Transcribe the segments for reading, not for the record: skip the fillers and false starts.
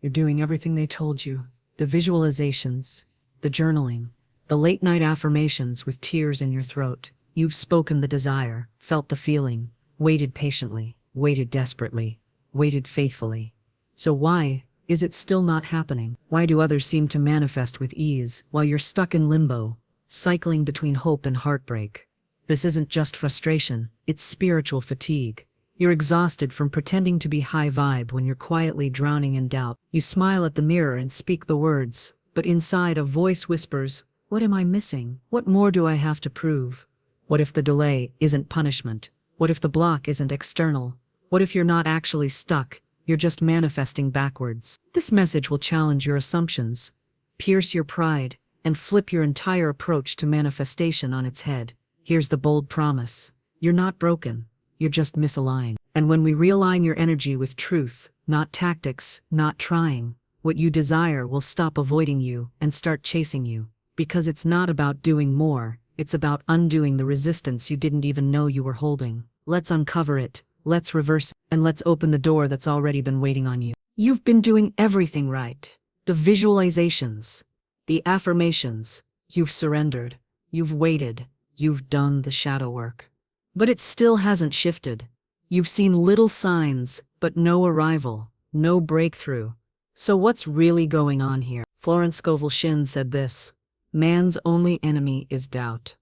You're doing everything they told you. The visualizations, the journaling, the late-night affirmations with tears in your throat. You've spoken the desire, felt the feeling, waited patiently, waited desperately, waited faithfully. So why is it still not happening? Why do others seem to manifest with ease while you're stuck in limbo, cycling between hope and heartbreak? This isn't just frustration, it's spiritual fatigue. You're exhausted from pretending to be high vibe when you're quietly drowning in doubt. You smile at the mirror and speak the words, but inside a voice whispers, "What am I missing? What more do I have to prove?" What if the delay isn't punishment? What if the block isn't external? What if you're not actually stuck? You're just manifesting backwards. This message will challenge your assumptions, pierce your pride, and flip your entire approach to manifestation on its head. Here's the bold promise. You're not broken. You're just misaligned. And when we realign your energy with truth, not tactics, not trying, what you desire will stop avoiding you and start chasing you. Because it's not about doing more, it's about undoing the resistance you didn't even know you were holding. Let's uncover it, let's reverse it, and let's open the door that's already been waiting on you. You've been doing everything right. The visualizations, the affirmations, you've surrendered, you've waited, you've done the shadow work. But it still hasn't shifted. You've seen little signs, but no arrival, no breakthrough. So what's really going on here? Florence Scovel Shinn said this: man's only enemy is doubt.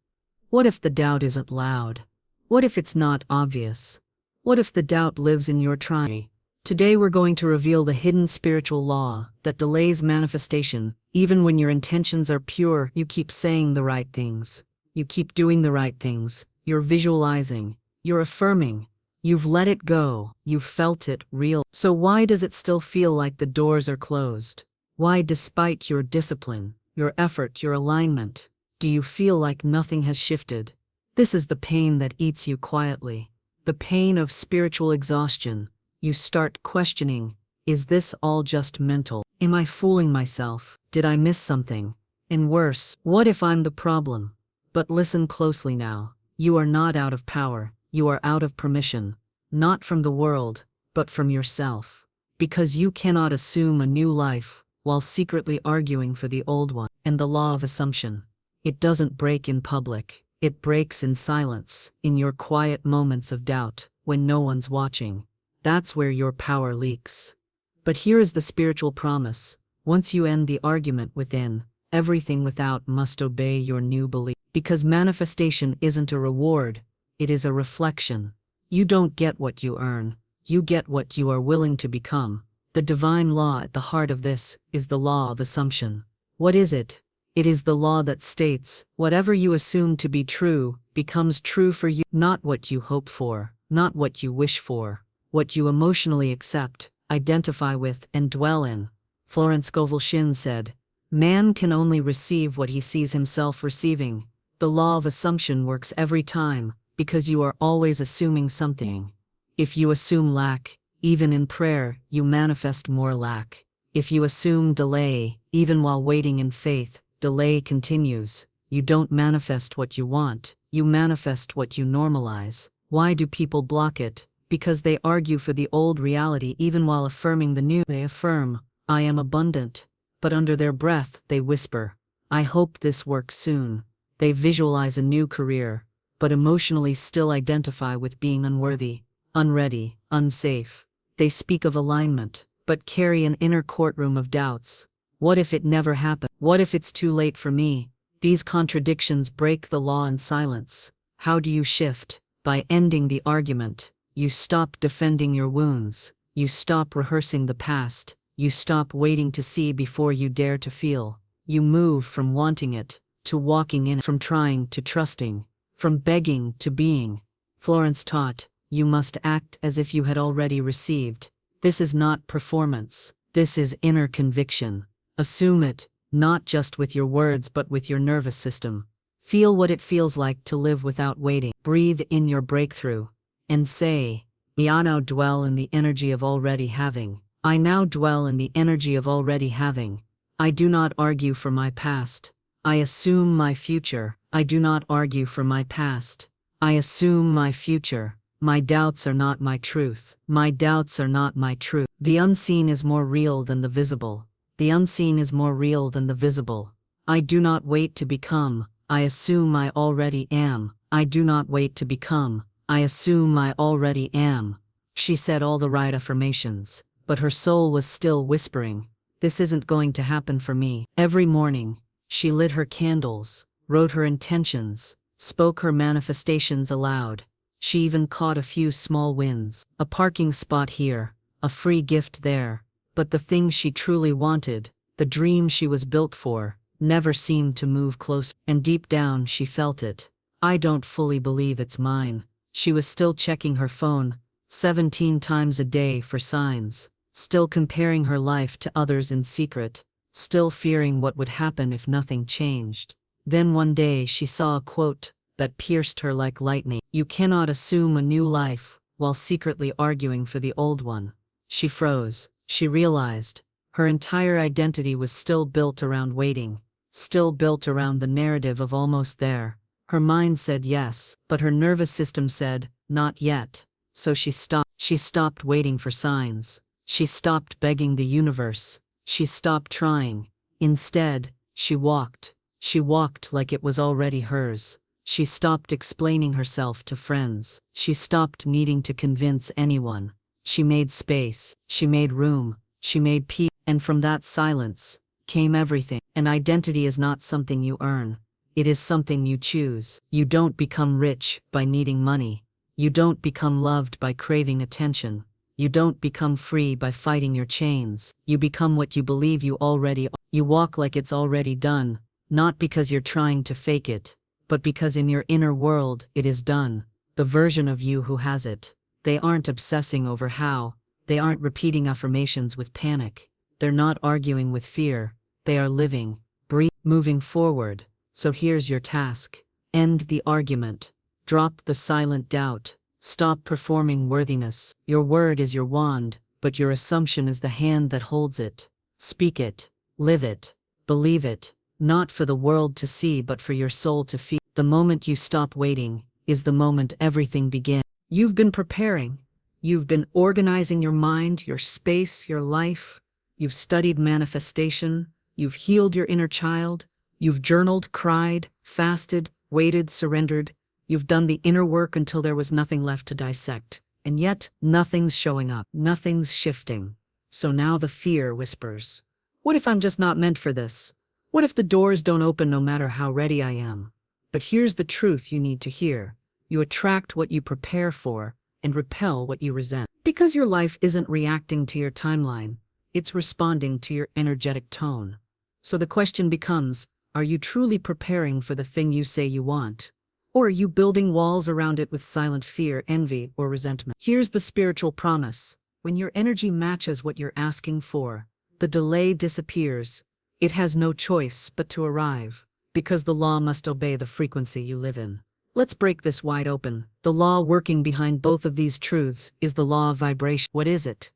What if the doubt isn't loud? What if it's not obvious? What if the doubt lives in your trying? Today we're going to reveal the hidden spiritual law that delays manifestation. Even when your intentions are pure, you keep saying the right things. You keep doing the right things. You're visualizing. You're affirming. You've let it go. You've felt it real. So why does it still feel like the doors are closed? Why, despite your discipline, your effort, your alignment, do you feel like nothing has shifted? This is the pain that eats you quietly. The pain of spiritual exhaustion. You start questioning, is this all just mental? Am I fooling myself? Did I miss something? And worse, what if I'm the problem? But listen closely now. You are not out of power. You are out of permission. Not from the world, but from yourself. Because you cannot assume a new life while secretly arguing for the old one. And the law of assumption. It doesn't break in public. It breaks in silence, in your quiet moments of doubt, when no one's watching. That's where your power leaks. But here is the spiritual promise. Once you end the argument within, everything without must obey your new belief. Because manifestation isn't a reward, it is a reflection. You don't get what you earn, you get what you are willing to become. The divine law at the heart of this is the law of assumption. What is it? It is the law that states, whatever you assume to be true, becomes true for you. Not what you hope for, not what you wish for, what you emotionally accept, identify with, and dwell in. Florence Scovel Shinn said, man can only receive what he sees himself receiving. The law of assumption works every time, because you are always assuming something. If you assume lack, even in prayer, you manifest more lack. If you assume delay, even while waiting in faith, delay continues. You don't manifest what you want, you manifest what you normalize. Why do people block it? Because they argue for the old reality even while affirming the new. They affirm, I am abundant. But under their breath, they whisper, I hope this works soon. They visualize a new career, but emotionally still identify with being unworthy, unready, unsafe. They speak of alignment, but carry an inner courtroom of doubts. What if it never happened? What if it's too late for me? These contradictions break the law in silence. How do you shift? By ending the argument. You stop defending your wounds. You stop rehearsing the past. You stop waiting to see before you dare to feel. You move from wanting it to walking in, from trying to trusting, from begging to being. Florence taught, you must act as if you had already received. This is not performance. This is inner conviction. Assume it, not just with your words but with your nervous system. Feel what it feels like to live without waiting. Breathe in your breakthrough. And say, I now dwell in the energy of already having. I now dwell in the energy of already having. I do not argue for my past. I assume my future. I do not argue for my past. I assume my future. My doubts are not my truth. My doubts are not my truth. The unseen is more real than the visible. The unseen is more real than the visible. I do not wait to become, I assume I already am. I do not wait to become, I assume I already am. She said all the right affirmations, but her soul was still whispering, this isn't going to happen for me. Every morning, she lit her candles, wrote her intentions, spoke her manifestations aloud. She even caught a few small wins. A parking spot here, a free gift there. But the thing she truly wanted, the dream she was built for, never seemed to move closer. And deep down she felt it. I don't fully believe it's mine. She was still checking her phone, 17 times a day for signs, still comparing her life to others in secret, still fearing what would happen if nothing changed. Then one day she saw a quote that pierced her like lightning. You cannot assume a new life while secretly arguing for the old one. She froze. She realized her entire identity was still built around waiting, still built around the narrative of almost there. Her mind said yes, but her nervous system said, not yet. So she stopped. She stopped waiting for signs. She stopped begging the universe. She stopped trying. Instead, she walked. She walked like it was already hers. She stopped explaining herself to friends. She stopped needing to convince anyone. She made space. She made room. She made peace. And from that silence came everything. An identity is not something you earn. It is something you choose. You don't become rich by needing money. You don't become loved by craving attention. You don't become free by fighting your chains. You become what you believe you already are. You walk like it's already done, not because you're trying to fake it, but because in your inner world it is done. The version of you who has it. They aren't obsessing over how. They aren't repeating affirmations with panic. They're not arguing with fear. They are living, breathing, moving forward. So here's your task. End the argument. Drop the silent doubt. Stop performing worthiness. Your word is your wand, but your assumption is the hand that holds it. Speak it. Live it. Believe it. Not for the world to see but for your soul to feel. The moment you stop waiting is the moment everything begins. You've been preparing. You've been organizing your mind, your space, your life. You've studied manifestation. You've healed your inner child. You've journaled, cried, fasted, waited, surrendered. You've done the inner work until there was nothing left to dissect. And yet, nothing's showing up. Nothing's shifting. So now the fear whispers. What if I'm just not meant for this? What if the doors don't open no matter how ready I am? But here's the truth you need to hear. You attract what you prepare for and repel what you resent. Because your life isn't reacting to your timeline. It's responding to your energetic tone. So the question becomes, are you truly preparing for the thing you say you want? Or are you building walls around it with silent fear, envy, or resentment? Here's the spiritual promise. When your energy matches what you're asking for, the delay disappears. It has no choice but to arrive, because the law must obey the frequency you live in. Let's break this wide open. The law working behind both of these truths is the law of vibration. What is it?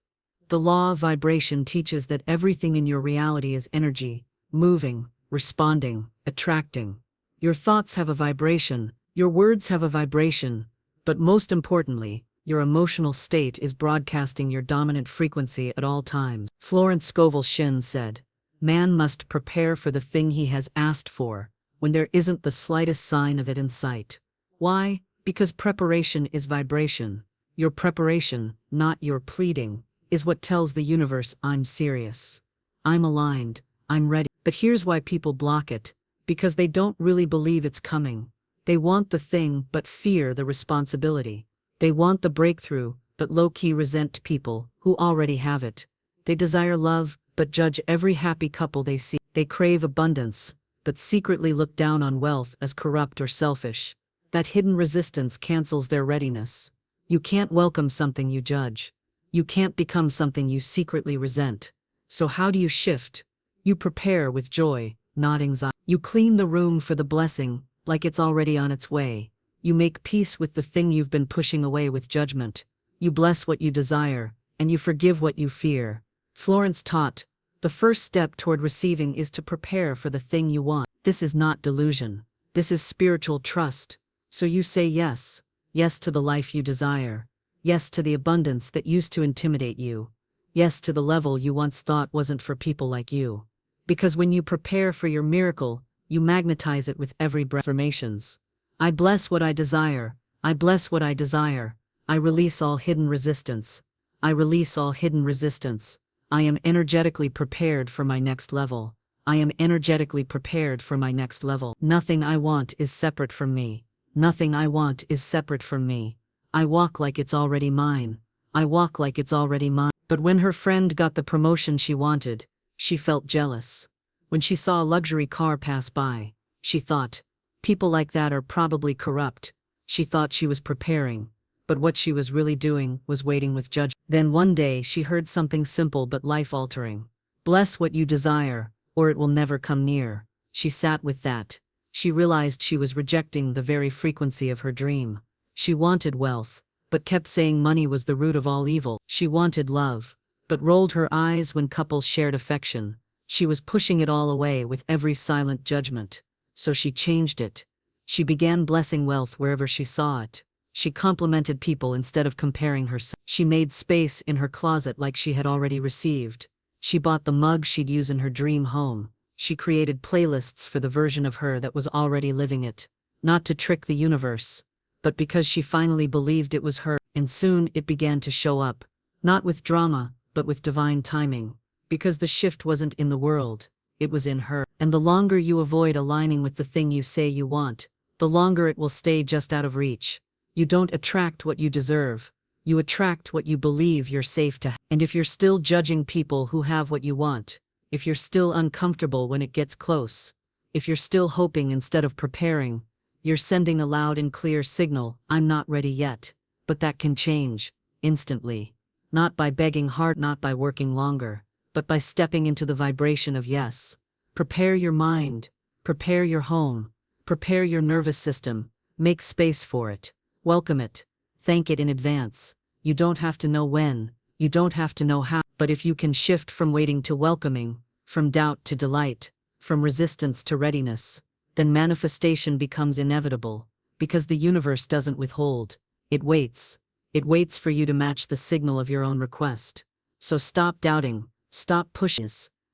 The law of vibration teaches that everything in your reality is energy, moving, responding, attracting. Your thoughts have a vibration, your words have a vibration, but most importantly, your emotional state is broadcasting your dominant frequency at all times. Florence Scovel Shinn said, "Man must prepare for the thing he has asked for, when there isn't the slightest sign of it in sight." Why? Because preparation is vibration. Your preparation, not your pleading, is what tells the universe, I'm serious. I'm aligned. I'm ready. But here's why people block it. Because they don't really believe it's coming. They want the thing but fear the responsibility. They want the breakthrough but low-key resent people who already have it. They desire love but judge every happy couple they see. They crave abundance but secretly look down on wealth as corrupt or selfish. That hidden resistance cancels their readiness. You can't welcome something you judge. You can't become something you secretly resent. So how do you shift? You prepare with joy, not anxiety. You clean the room for the blessing, like it's already on its way. You make peace with the thing you've been pushing away with judgment. You bless what you desire, and you forgive what you fear. Florence taught, the first step toward receiving is to prepare for the thing you want. This is not delusion. This is spiritual trust. So you say yes. Yes to the life you desire. Yes to the abundance that used to intimidate you. Yes to the level you once thought wasn't for people like you. Because when you prepare for your miracle, you magnetize it with every breath. Affirmations. I bless what I desire. I bless what I desire. I release all hidden resistance. I release all hidden resistance. I am energetically prepared for my next level. I am energetically prepared for my next level. Nothing I want is separate from me. Nothing I want is separate from me. I walk like it's already mine. I walk like it's already mine. But when her friend got the promotion she wanted, she felt jealous. When she saw a luxury car pass by, she thought, people like that are probably corrupt. She thought she was preparing, but what she was really doing was waiting with judgment. Then one day she heard something simple but life-altering. Bless what you desire, or it will never come near. She sat with that. She realized she was rejecting the very frequency of her dream. She wanted wealth, but kept saying money was the root of all evil. She wanted love, but rolled her eyes when couples shared affection. She was pushing it all away with every silent judgment. So she changed it. She began blessing wealth wherever she saw it. She complimented people instead of comparing herself. She made space in her closet like she had already received. She bought the mug she'd use in her dream home. She created playlists for the version of her that was already living it. Not to trick the universe, but because she finally believed it was her. And soon it began to show up. Not with drama, but with divine timing. Because the shift wasn't in the world, it was in her. And the longer you avoid aligning with the thing you say you want, the longer it will stay just out of reach. You don't attract what you deserve. You attract what you believe you're safe to have. And if you're still judging people who have what you want, if you're still uncomfortable when it gets close, if you're still hoping instead of preparing, you're sending a loud and clear signal, I'm not ready yet. But that can change, instantly. Not by begging hard, not by working longer, but by stepping into the vibration of yes. Prepare your mind, prepare your home, prepare your nervous system, make space for it, welcome it, thank it in advance. You don't have to know when, you don't have to know how, but if you can shift from waiting to welcoming, from doubt to delight, from resistance to readiness, then manifestation becomes inevitable, because the universe doesn't withhold, it waits. It waits for you to match the signal of your own request. So stop doubting, stop pushing,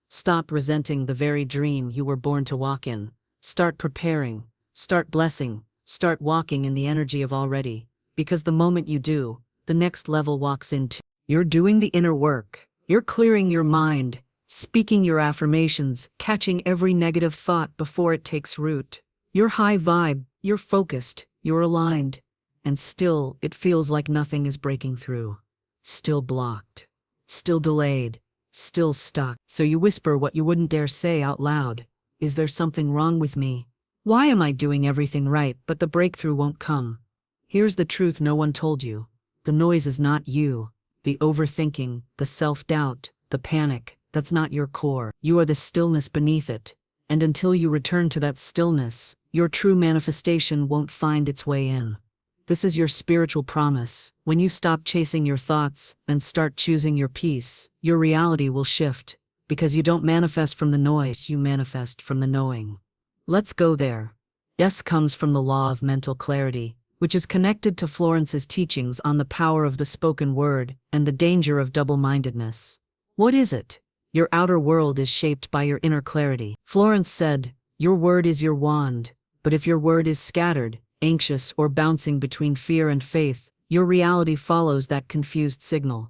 stop resenting the very dream you were born to walk in. Start preparing, start blessing, start walking in the energy of already, because the moment you do, the next level walks into. You're doing the inner work. You're clearing your mind, speaking your affirmations, catching every negative thought before it takes root. You're high vibe, you're focused, you're aligned. And still, it feels like nothing is breaking through. Still blocked. Still delayed. Still stuck. So you whisper what you wouldn't dare say out loud. Is there something wrong with me? Why am I doing everything right, but the breakthrough won't come? Here's the truth no one told you. The noise is not you. The overthinking, the self-doubt, the panic, that's not your core. You are the stillness beneath it. And until you return to that stillness, your true manifestation won't find its way in. This is your spiritual promise. When you stop chasing your thoughts and start choosing your peace, your reality will shift. Because you don't manifest from the noise, you manifest from the knowing. Let's go there. Yes comes from the law of mental clarity, which is connected to Florence's teachings on the power of the spoken word and the danger of double-mindedness. What is it? Your outer world is shaped by your inner clarity. Florence said, your word is your wand, but if your word is scattered, anxious, or bouncing between fear and faith, your reality follows that confused signal.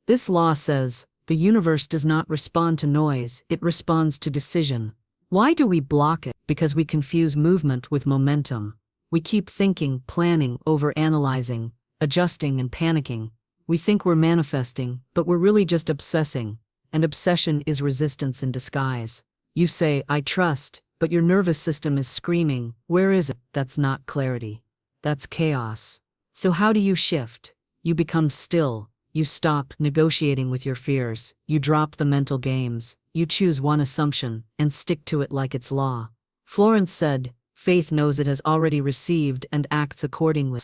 This law says, the universe does not respond to noise, it responds to decision. Why do we block it? Because we confuse movement with momentum. We keep thinking, planning, overanalyzing, adjusting and panicking. We think we're manifesting, but we're really just obsessing. And obsession is resistance in disguise. You say, I trust, but your nervous system is screaming, where is it? That's not clarity. That's chaos. So how do you shift? You become still. You stop negotiating with your fears. You drop the mental games. You choose one assumption and stick to it like it's law. Florence said, faith knows it has already received and acts accordingly.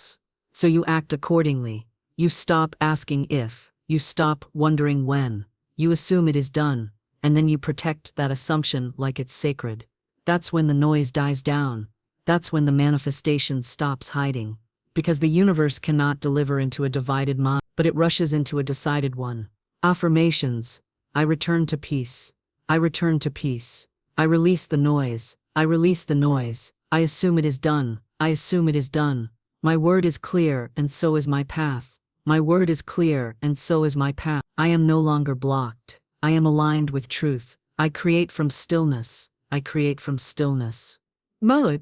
So you act accordingly. You stop asking if. You stop wondering when. You assume it is done, and then you protect that assumption like it's sacred. That's when the noise dies down. That's when the manifestation stops hiding. Because the universe cannot deliver into a divided mind, but it rushes into a decided one. Affirmations. I return to peace. I return to peace. I release the noise. I release the noise. I assume it is done. I assume it is done. My word is clear, and so is my path. My word is clear, and so is my path. I am no longer blocked. I am aligned with truth. I create from stillness. I create from stillness. Mullet.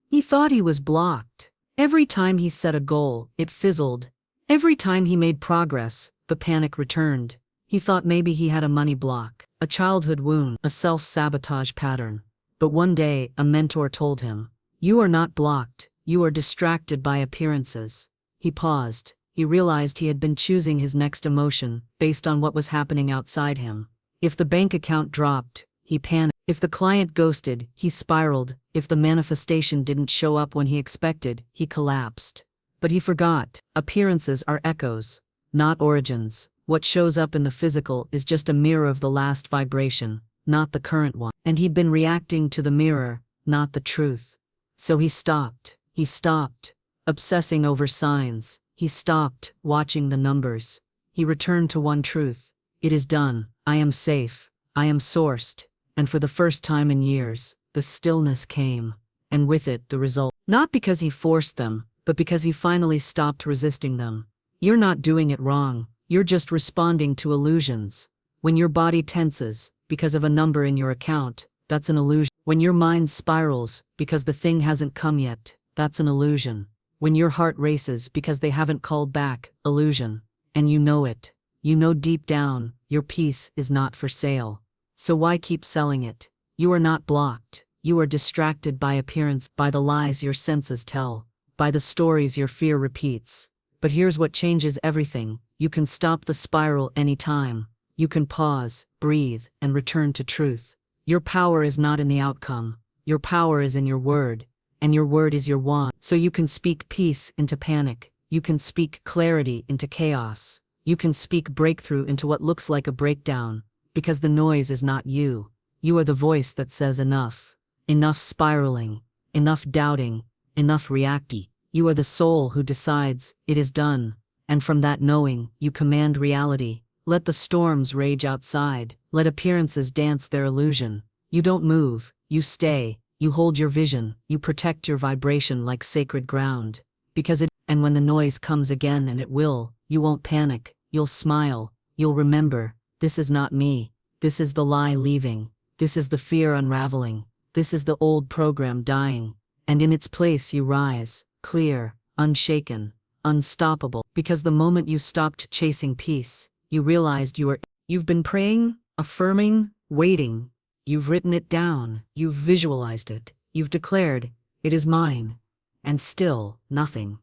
He thought he was blocked. Every time he set a goal, it fizzled. Every time he made progress, the panic returned. He thought maybe he had a money block, a childhood wound, a self-sabotage pattern. But one day, a mentor told him, "You are not blocked, you are distracted by appearances." He paused. He realized he had been choosing his next emotion based on what was happening outside him. If the bank account dropped, he panicked. If the client ghosted, he spiraled. If the manifestation didn't show up when he expected, he collapsed. But he forgot, appearances are echoes, not origins. What shows up in the physical is just a mirror of the last vibration, not the current one. And he'd been reacting to the mirror, not the truth. So he stopped. He stopped obsessing over signs. He stopped watching the numbers. He returned to one truth. It is done. I am safe. I am sourced. And for the first time in years, the stillness came. And with it, the result. Not because he forced them, but because he finally stopped resisting them. You're not doing it wrong. You're just responding to illusions. When your body tenses because of a number in your account, that's an illusion. When your mind spirals because the thing hasn't come yet, that's an illusion. When your heart races because they haven't called back, illusion. And you know it. You know deep down, your peace is not for sale. So why keep selling it? You are not blocked. You are distracted by appearance, by the lies your senses tell, by the stories your fear repeats. But here's what changes everything. You can stop the spiral anytime. You can pause, breathe, and return to truth. Your power is not in the outcome. Your power is in your word. And your word is your wand. So you can speak peace into panic. You can speak clarity into chaos. You can speak breakthrough into what looks like a breakdown. Because the noise is not you. You are the voice that says enough. Enough spiraling. Enough doubting. Enough reacting. You are the soul who decides, it is done. And from that knowing, you command reality. Let the storms rage outside. Let appearances dance their illusion. You don't move. You stay. You hold your vision. You protect your vibration like sacred ground. Because and when the noise comes again, and it will, you won't panic. You'll smile. You'll remember. This is not me. This is the lie leaving. This is the fear unraveling. This is the old program dying. And in its place you rise, clear, unshaken, unstoppable. Because the moment you stopped chasing peace, you realized you've been praying, affirming, waiting. You've written it down. You've visualized it. You've declared, it is mine. And still, nothing.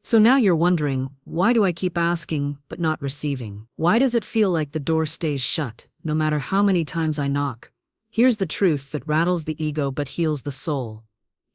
So now you're wondering, why do I keep asking but not receiving? Why does it feel like the door stays shut, no matter how many times I knock? Here's the truth that rattles the ego but heals the soul.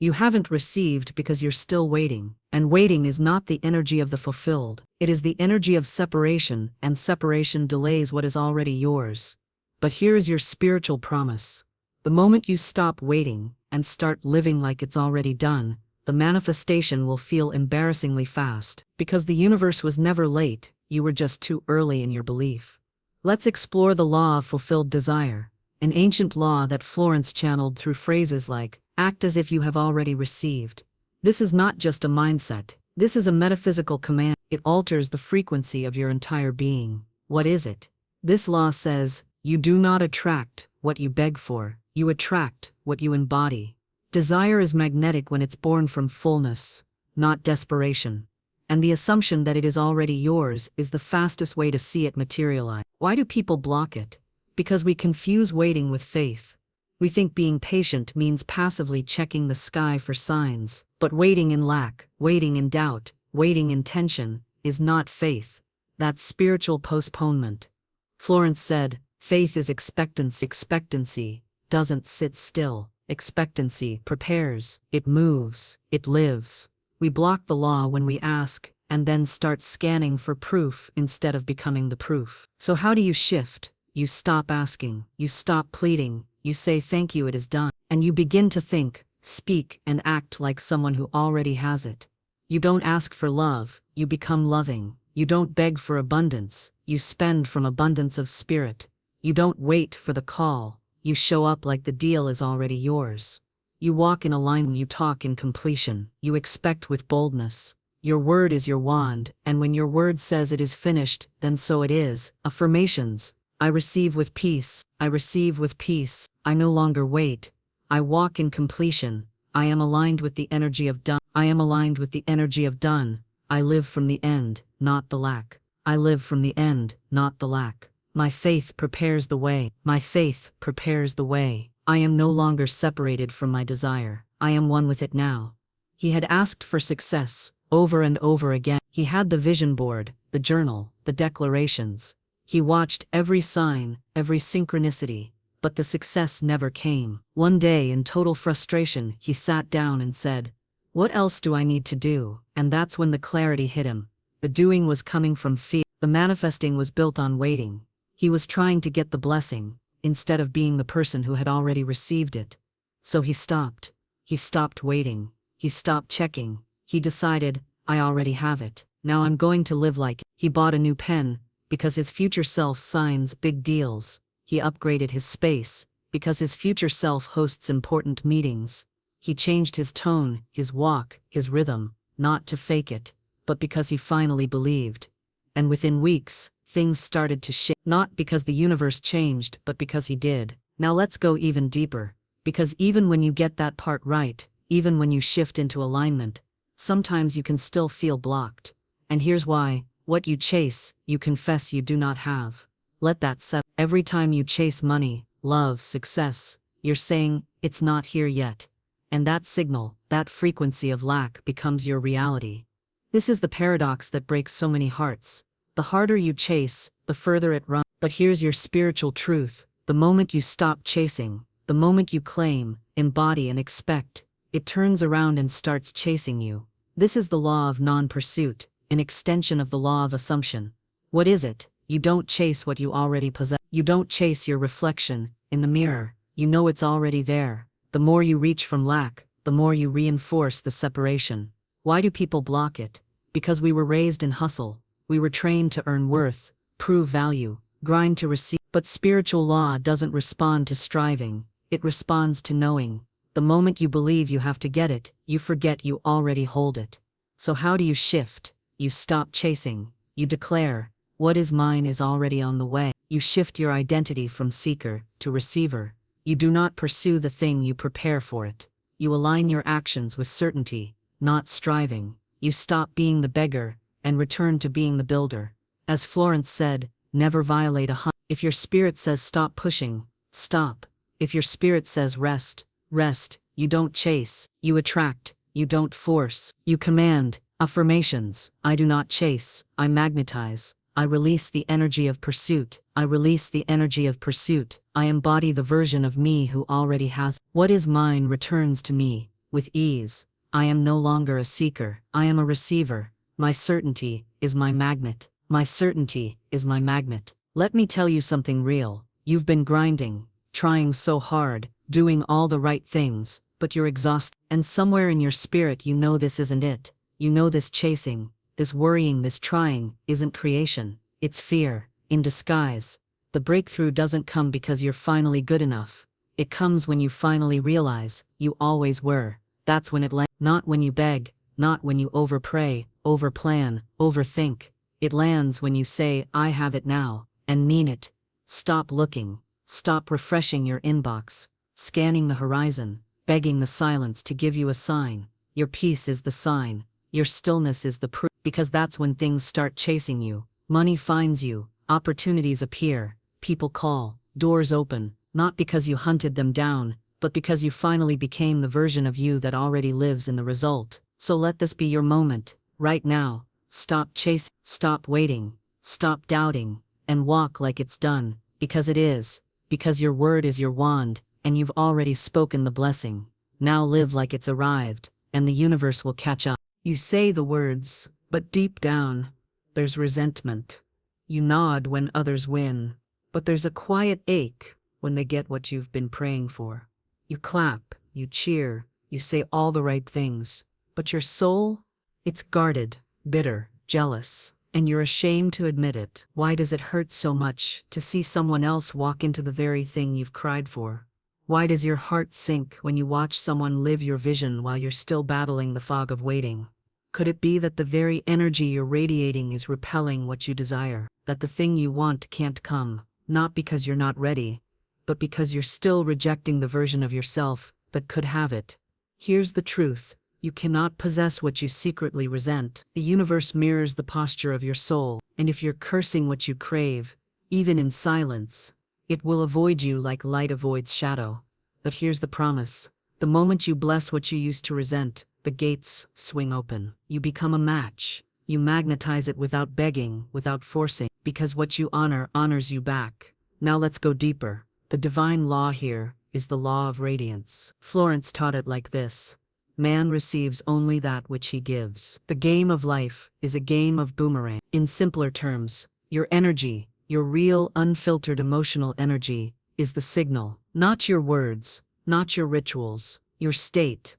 You haven't received because you're still waiting. And waiting is not the energy of the fulfilled. It is the energy of separation, and separation delays what is already yours. But here's your spiritual promise. The moment you stop waiting and start living like it's already done, the manifestation will feel embarrassingly fast. Because the universe was never late, you were just too early in your belief. Let's explore the law of fulfilled desire, an ancient law that Florence channeled through phrases like, act as if you have already received. This is not just a mindset. This is a metaphysical command. It alters the frequency of your entire being. What is it? This law says, you do not attract what you beg for. You attract what you embody. Desire is magnetic when it's born from fullness, not desperation. And the assumption that it is already yours is the fastest way to see it materialize. Why do people block it? Because we confuse waiting with faith. We think being patient means passively checking the sky for signs. But waiting in lack, waiting in doubt, waiting in tension, is not faith. That's spiritual postponement. Florence said, faith is expectancy. Expectancy doesn't sit still. Expectancy prepares, it moves, it lives. We block the law when we ask, and then start scanning for proof instead of becoming the proof. So how do you shift? You stop asking, you stop pleading, you say thank you, it is done. And you begin to think, speak, and act like someone who already has it. You don't ask for love, you become loving. You don't beg for abundance, you spend from abundance of spirit. You don't wait for the call, you show up like the deal is already yours. You walk in alignment, you talk in completion, you expect with boldness. Your word is your wand, and when your word says it is finished, then so it is. Affirmations. I receive with peace, I receive with peace, I no longer wait. I walk in completion, I am aligned with the energy of done. I am aligned with the energy of done. I live from the end, not the lack. I live from the end, not the lack. My faith prepares the way. My faith prepares the way. I am no longer separated from my desire. I am one with it now. He had asked for success, over and over again. He had the vision board, the journal, the declarations. He watched every sign, every synchronicity, but the success never came. One day, in total frustration, he sat down and said, "What else do I need to do?" And that's when the clarity hit him. The doing was coming from fear. The manifesting was built on waiting. He was trying to get the blessing, instead of being the person who had already received it. So he stopped. He stopped waiting. He stopped checking. He decided, I already have it. Now I'm going to live like it. He bought a new pen, because his future self signs big deals. He upgraded his space, because his future self hosts important meetings. He changed his tone, his walk, his rhythm, not to fake it, but because he finally believed. And within weeks, things started to shift. Not because the universe changed, but because he did. Now let's go even deeper. Because even when you get that part right, even when you shift into alignment, sometimes you can still feel blocked. And here's why. What you chase, you confess you do not have. Let that settle. Every time you chase money, love, success, you're saying, it's not here yet. And that signal, that frequency of lack becomes your reality. This is the paradox that breaks so many hearts. The harder you chase, the further it runs. But here's your spiritual truth. The moment you stop chasing, the moment you claim, embody and expect, it turns around and starts chasing you. This is the law of non-pursuit, an extension of the law of assumption. What is it? You don't chase what you already possess. You don't chase your reflection in the mirror. You know it's already there. The more you reach from lack, the more you reinforce the separation. Why do people block it? Because we were raised in hustle. We were trained to earn worth, prove value, grind to receive. But spiritual law doesn't respond to striving. It responds to knowing. The moment you believe you have to get it, you forget you already hold it. So how do you shift? You stop chasing. You declare, what is mine is already on the way. You shift your identity from seeker to receiver. You do not pursue the thing, you prepare for it. You align your actions with certainty, not striving. You stop being the beggar and return to being the builder. As Florence said, never violate a hunt. If your spirit says stop pushing, stop. If your spirit says rest, rest. You don't chase, you attract. You don't force, you command. Affirmations. I do not chase, I magnetize. I release the energy of pursuit. I release the energy of pursuit. I embody the version of me who already has. What is mine returns to me, with ease. I am no longer a seeker, I am a receiver. My certainty is my magnet. My certainty is my magnet. Let me tell you something real. You've been grinding, trying so hard, doing all the right things, but you're exhausted. And somewhere in your spirit you know this isn't it. You know this chasing, this worrying, this trying, isn't creation. It's fear, in disguise. The breakthrough doesn't come because you're finally good enough. It comes when you finally realize, you always were. That's when it lands. Not when you beg, not when you overpray, overplan, overthink. It lands when you say, I have it now, and mean it. Stop looking. Stop refreshing your inbox, scanning the horizon, begging the silence to give you a sign. Your peace is the sign. Your stillness is the proof. Because that's when things start chasing you. Money finds you, opportunities appear, people call, doors open, not because you hunted them down, but because you finally became the version of you that already lives in the result. So let this be your moment, right now. Stop chasing, stop waiting, stop doubting, and walk like it's done, because it is, because your word is your wand, and you've already spoken the blessing. Now live like it's arrived, and the universe will catch up. You say the words, but deep down, there's resentment. You nod when others win, but there's a quiet ache when they get what you've been praying for. You clap, you cheer, you say all the right things, but your soul, It's guarded, bitter, jealous, and you're ashamed to admit it. Why does it hurt so much to see someone else walk into the very thing you've cried for? Why does your heart sink when you watch someone live your vision while you're still battling the fog of waiting? Could it be that the very energy you're radiating is repelling what you desire? That the thing you want can't come, not because you're not ready, but because you're still rejecting the version of yourself that could have it? Here's the truth. You cannot possess what you secretly resent. The universe mirrors the posture of your soul, and if you're cursing what you crave, even in silence, it will avoid you like light avoids shadow. But here's the promise. The moment you bless what you used to resent, the gates swing open. You become a match. You magnetize it without begging, without forcing, because what you honor honors you back. Now let's go deeper. The divine law here is the law of radiance. Florence taught it like this. Man receives only that which he gives. The game of life is a game of boomerang. In simpler terms, your energy, your real unfiltered emotional energy, is the signal, not your words, not your rituals, your state.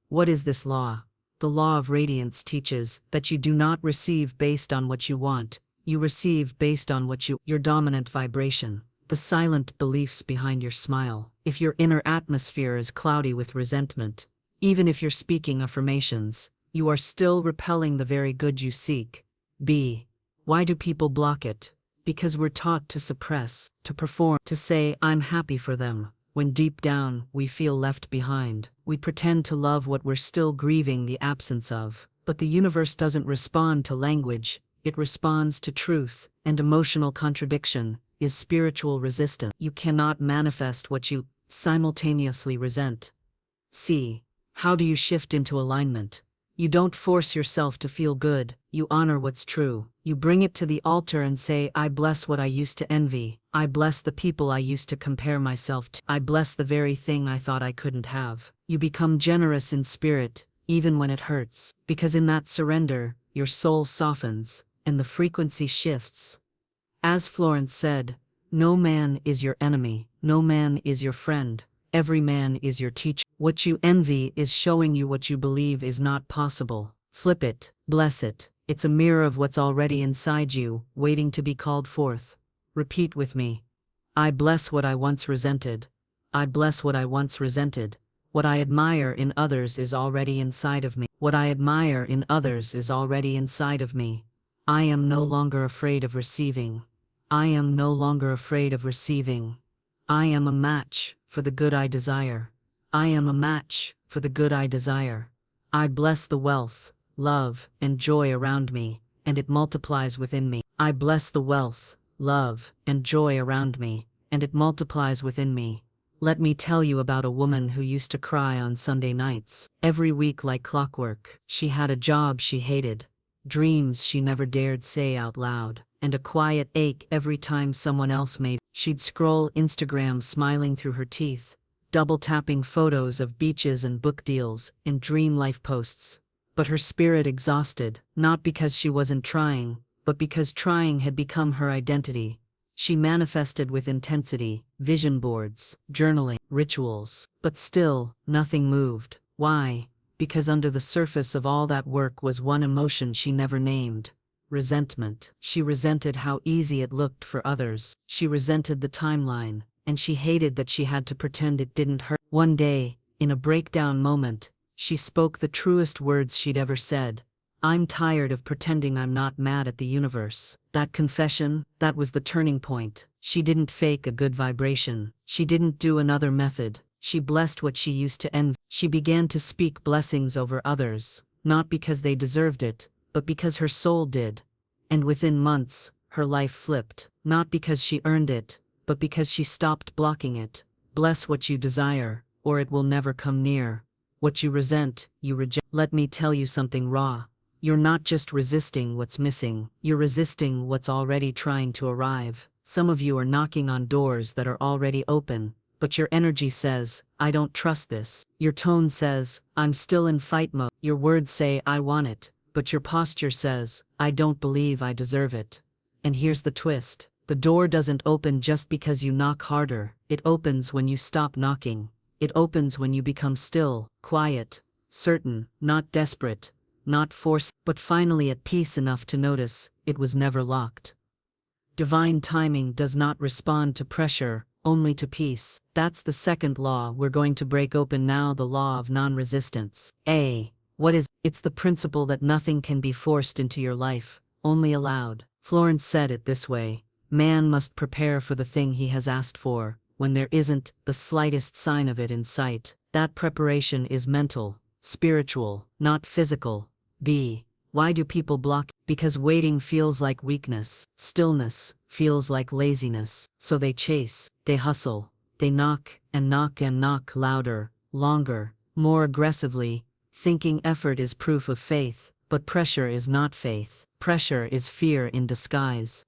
What is this law? The law of radiance teaches that you do not receive based on what you want, you receive based on your dominant vibration. The silent beliefs behind your smile. If your inner atmosphere is cloudy with resentment, even if you're speaking affirmations, you are still repelling the very good you seek. Why do people block it? Because we're taught to suppress, to perform, to say, I'm happy for them, when deep down we feel left behind. We pretend to love what we're still grieving the absence of. But the universe doesn't respond to language, it responds to truth, and emotional contradiction is spiritual resistance. You cannot manifest what you simultaneously resent. How do you shift into alignment? You don't force yourself to feel good, you honor what's true. You bring it to the altar and say, I bless what I used to envy. I bless the people I used to compare myself to. I bless the very thing I thought I couldn't have. You become generous in spirit, even when it hurts, because in that surrender, your soul softens, and the frequency shifts. As Florence said, no man is your enemy, no man is your friend, every man is your teacher. What you envy is showing you what you believe is not possible. Flip it, bless it, it's a mirror of what's already inside you, waiting to be called forth. Repeat with me. I bless what I once resented. I bless what I once resented. What I admire in others is already inside of me. What I admire in others is already inside of me. I am no longer afraid of receiving. I am no longer afraid of receiving. I am a match for the good I desire. I am a match for the good I desire. I bless the wealth, love, and joy around me, and it multiplies within me. I bless the wealth, love, and joy around me, and it multiplies within me. Let me tell you about a woman who used to cry on Sunday nights, every week like clockwork. She had a job she hated, dreams she never dared say out loud, and a quiet ache every time someone else made. She'd scroll Instagram smiling through her teeth, double-tapping photos of beaches and book deals and dream life posts. But her spirit exhausted, not because she wasn't trying, but because trying had become her identity. She manifested with intensity, vision boards, journaling, rituals. But still, nothing moved. Why? Because under the surface of all that work was one emotion she never named. Resentment. She resented how easy it looked for others. She resented the timeline, and she hated that she had to pretend it didn't hurt. One day, in a breakdown moment, she spoke the truest words she'd ever said. I'm tired of pretending I'm not mad at the universe. That confession, that was the turning point. She didn't fake a good vibration. She didn't do another method. She blessed what she used to envy. She began to speak blessings over others, not because they deserved it, but because her soul did. And within months, her life flipped, not because she earned it, but because she stopped blocking it. Bless what you desire, or it will never come near. What you resent, you reject. Let me tell you something raw. You're not just resisting what's missing, you're resisting what's already trying to arrive. Some of you are knocking on doors that are already open, but your energy says, I don't trust this. Your tone says, I'm still in fight mode. Your words say, I want it, but your posture says, I don't believe I deserve it. And here's the twist. The door doesn't open just because you knock harder. It opens when you stop knocking. It opens when you become still, quiet, certain, not desperate, not forced, but finally at peace enough to notice it was never locked. Divine timing does not respond to pressure, only to peace. That's the second law we're going to break open now, the law of non-resistance. What is? It's the principle that nothing can be forced into your life, only allowed. Florence said it this way: man must prepare for the thing he has asked for, when there isn't the slightest sign of it in sight. That preparation is mental, spiritual, not physical. Why do people block? Because waiting feels like weakness. Stillness feels like laziness. So they chase, they hustle, they knock and knock and knock louder, longer, more aggressively, thinking effort is proof of faith. But pressure is not faith. Pressure is fear in disguise.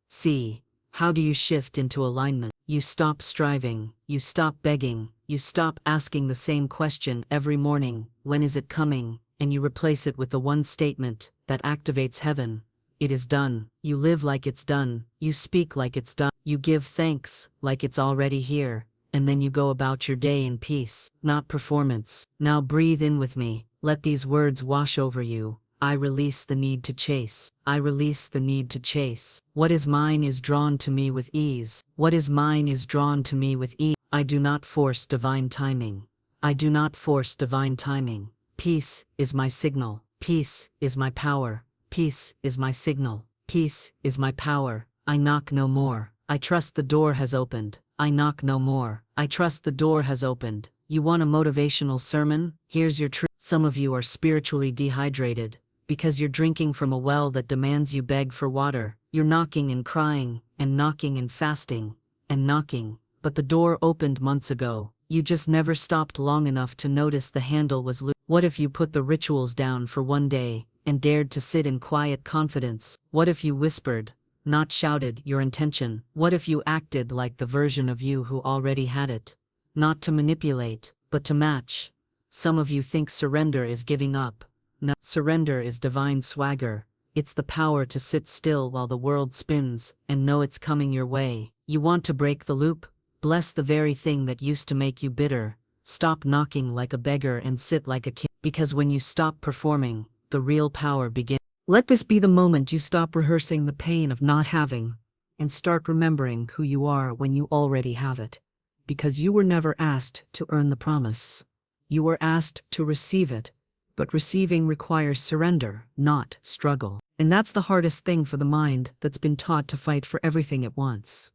How do you shift into alignment? You stop striving, you stop begging, you stop asking the same question every morning, when is it coming? And you replace it with the one statement that activates heaven: it is done. You live like it's done, you speak like it's done, you give thanks like it's already here, and then you go about your day in peace, not performance. Now breathe in with me, let these words wash over you. I release the need to chase. I release the need to chase. What is mine is drawn to me with ease. What is mine is drawn to me with ease. I do not force divine timing. I do not force divine timing. Peace is my signal. Peace is my power. Peace is my signal. Peace is my power. I knock no more. I trust the door has opened. I knock no more. I trust the door has opened. You want a motivational sermon? Here's your truth. Some of you are spiritually dehydrated, because you're drinking from a well that demands you beg for water. You're knocking and crying, and knocking and fasting, and knocking, but the door opened months ago. You just never stopped long enough to notice the handle was loose. What if you put the rituals down for one day, and dared to sit in quiet confidence? What if you whispered, not shouted, your intention? What if you acted like the version of you who already had it? Not to manipulate, but to match. Some of you think surrender is giving up. No, surrender is divine swagger. It's the power to sit still while the world spins, and know it's coming your way. You want to break the loop? Bless the very thing that used to make you bitter. Stop knocking like a beggar and sit like a king. Because when you stop performing, the real power begins. Let this be the moment you stop rehearsing the pain of not having, and start remembering who you are when you already have it. Because you were never asked to earn the promise. You were asked to receive it. But receiving requires surrender, not struggle. And that's the hardest thing for the mind that's been taught to fight for everything at once.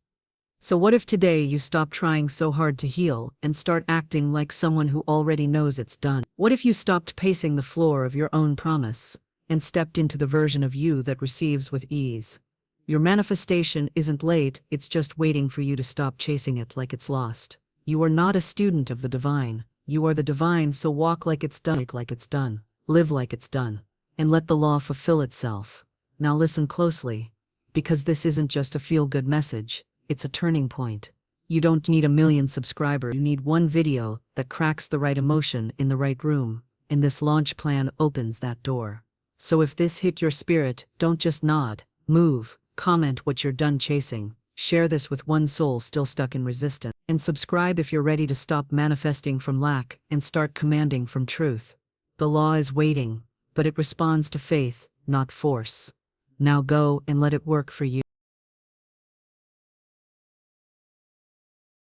So what if today you stop trying so hard to heal and start acting like someone who already knows it's done? What if you stopped pacing the floor of your own promise and stepped into the version of you that receives with ease? Your manifestation isn't late, it's just waiting for you to stop chasing it like it's lost. You are not a student of the divine. You are the divine, so walk like it's done, live like it's done, and let the law fulfill itself. Now listen closely, because this isn't just a feel-good message, it's a turning point. You don't need 1 million subscribers, you need one video that cracks the right emotion in the right room, and this launch plan opens that door. So if this hit your spirit, don't just nod, move, comment what you're done chasing. Share this with one soul still stuck in resistance. And subscribe if you're ready to stop manifesting from lack and start commanding from truth. The law is waiting, but it responds to faith, not force. Now go and let it work for you.